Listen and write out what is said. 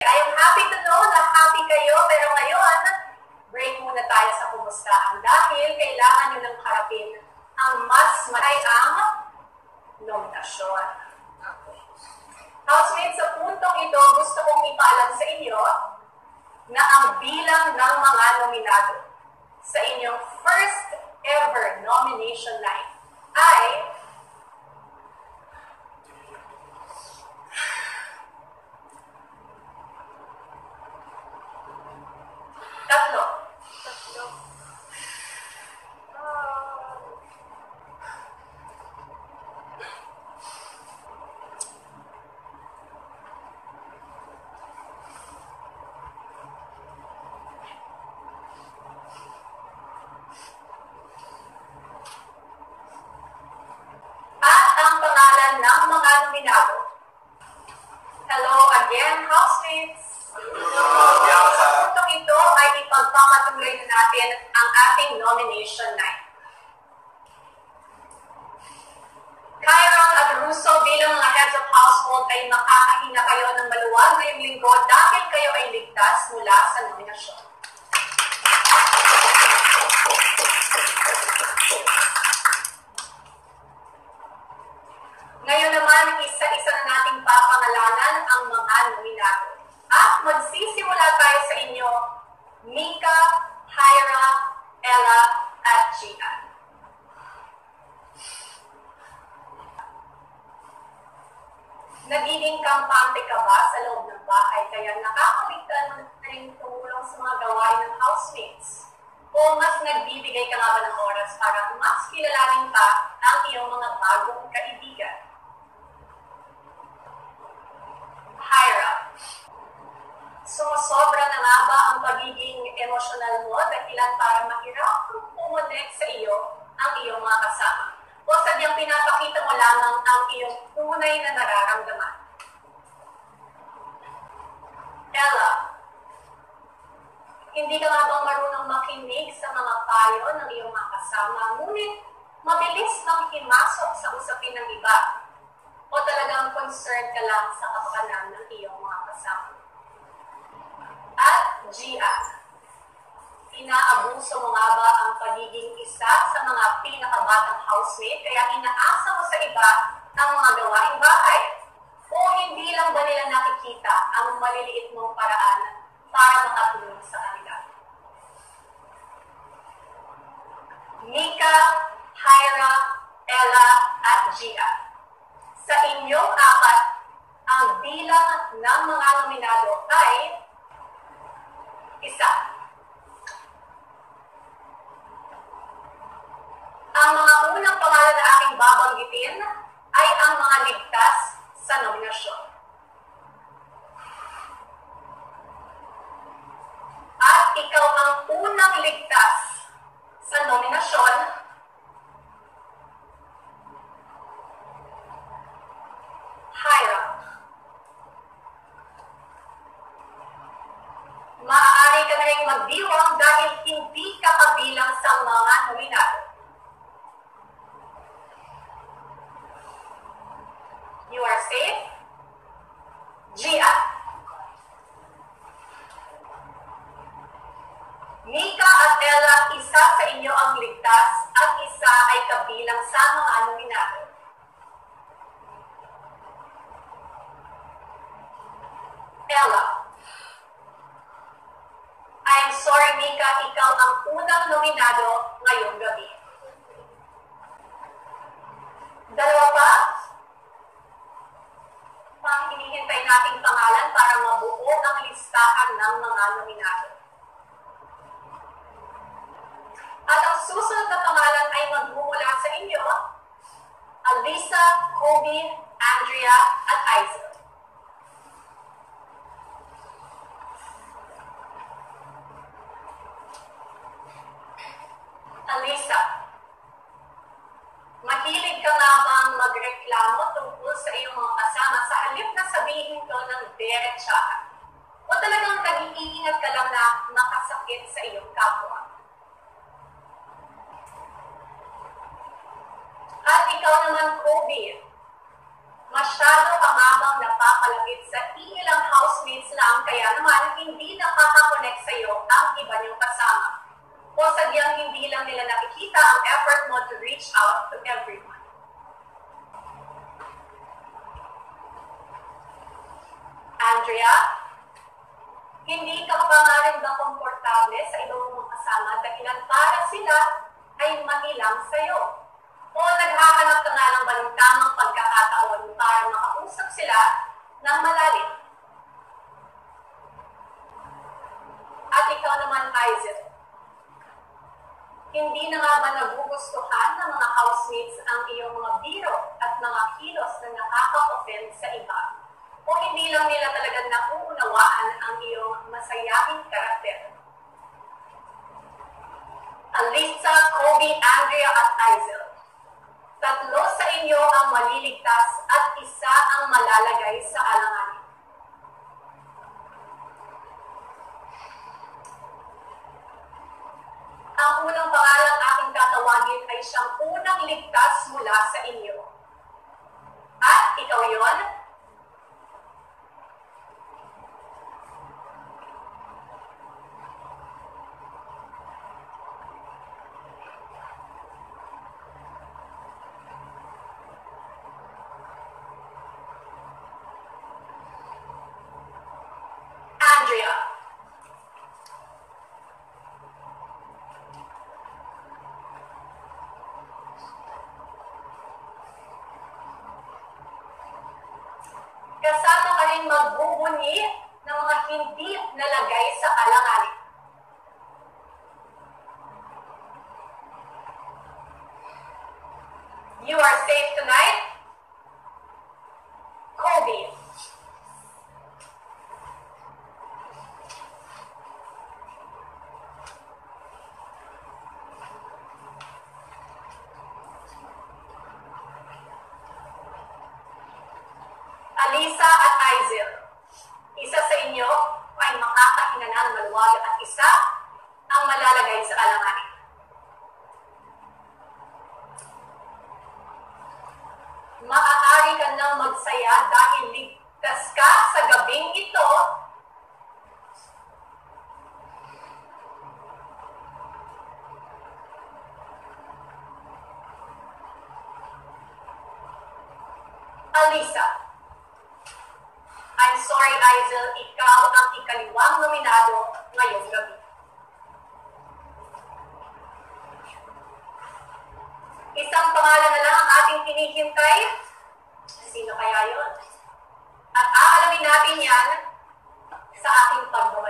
I am happy to know na happy kayo, pero ngayon, break muna tayo sa kumustahan dahil kailangan nyo nang harapin ang mas malay ang nominasyon. Housemates, sa puntong ito, gusto kong ipaalam sa inyo na ang bilang ng mga nominado sa inyong first ever nomination night ay tatlo. At ang pangalan ng mga nominado. Hello again, housemates! Sa puntong ito ay ipagpapatuloy na natin ang ating nomination night. Kyron at Russo bilang mga heads of household ay makakahinga kayo ng maluwag ngayong linggo dahil kayo ay ligtas mula sa nominasyon. Ngayon naman, isa-isa na nating papangalanan ang mga nominado. At magsisimula tayo sa inyo, Mika, Hyra, Ella, at Gian. Nagiging kampante ka ba sa loob ng bahay kaya nakakaligtan mo na rin tumulong sa mga gawain ng housemates? O mas nagbibigay ka nga ba ng oras para mas kilalanin pa ang iyong mga bagong kaibigan? Hyra, sumasobra na nga ba ang pagiging emosyonal mo dahilan para mahirap kung pumonek sa iyo ang iyong mga kasama? O sadyang pinapakita mo lamang ang iyong tunay na nararamdaman? Ella, hindi ka nga bang marunong makinig sa mga payo ng iyong mga kasama, ngunit mabilis kang himasok sa usapin ng iba? O talagang concerned ka lang sa kapakanan ng iyong mga kasama? At Gian, inaabuso mo nga ba ang pagiging isa sa mga pinakabatang housemate kaya inaasa mo sa iba ang mga gawaing bahay? O hindi lang ba nila nakikita ang maliliit mong paraan para makatulong sa kanila? Mika, Hyra, Ella, at Gian, sa inyong apat, ang bilang ng mga nominado ay isa. Ang mga unang pangalan na aking babanggitin ay ang mga ligtas sa nominasyon. At ikaw ang unang ligtas sa nominasyon, Hyra. Maaari ka na rin magdiwang dahil hindi ka kabilang sa mga nominado. You are safe. Gian. Mika at Ella, isa sa inyo ang ligtas at isa ay kabilang sa mga nominado. Ella. I'm sorry, Mika, ikaw ang unang nominado ngayong gabi. Dalawa pa? Hinihintay nating pangalan para mabuo ang listahan ng mga nominado. At ang susunod na pangalan ay magmumula sa inyo, Alisa, Kobe, Andrea, at Isaac. Alisa, mahilig ka nga bang magreklamo tungkol sa iyong mga kasama sa halip na sabihin to ng diretsahan? O talagang nag-iingat ka lang na makasakit sa iyong kapwa? At ikaw naman, Kobe, Masyado ka nga bang napapalapit sa ilang housemates lang kaya naman hindi nakaka-connect sa'yo ang iba niyong kasama? O sadyang hindi lang nila nakikita ang effort mo to reach out to everyone? Andrea, hindi ka ba nga rin ba komportable sa ibang mong kasama dahilan para sila ay mahilang sa'yo? O naghahanap ka nga lang ba ng tamang pagkakataon para makausap sila ng malalim? At ikaw naman, Isaac, hindi na nga ba nagugustuhan ng mga housemates ang iyong mga biro at mga kilos na nakaka-offend sa iba? O hindi lang nila talagang nauunawaan ang iyong masayahing karakter? Alisa, Kobe, Andrea at Isel, tatlo sa inyo ang maliligtas at isa ang malalagay sa alanganin. Ang unang pangalang aking tatawagin ay siyang unang ligtas mula sa inyo. At ikaw yon? Andrea. Kasama ka rin magbubunyi ng mga hindi nalagay sa alanganin. You are safe tonight, Kobe. Alisa at Isel, isa sa inyo ay makakahinga ng maluwag at isa ang malalagay sa alanganin. Maaari ka nang magsaya dahil ligtas ka sa gabing ito. Alisa, I'm sorry, Isel, ikaw ang ikaliwang nominado ngayong gabi. Isang pangalan na lang ang ating hinihintay. Sino kaya yon? At aalamin natin yan sa ating pagbabalik.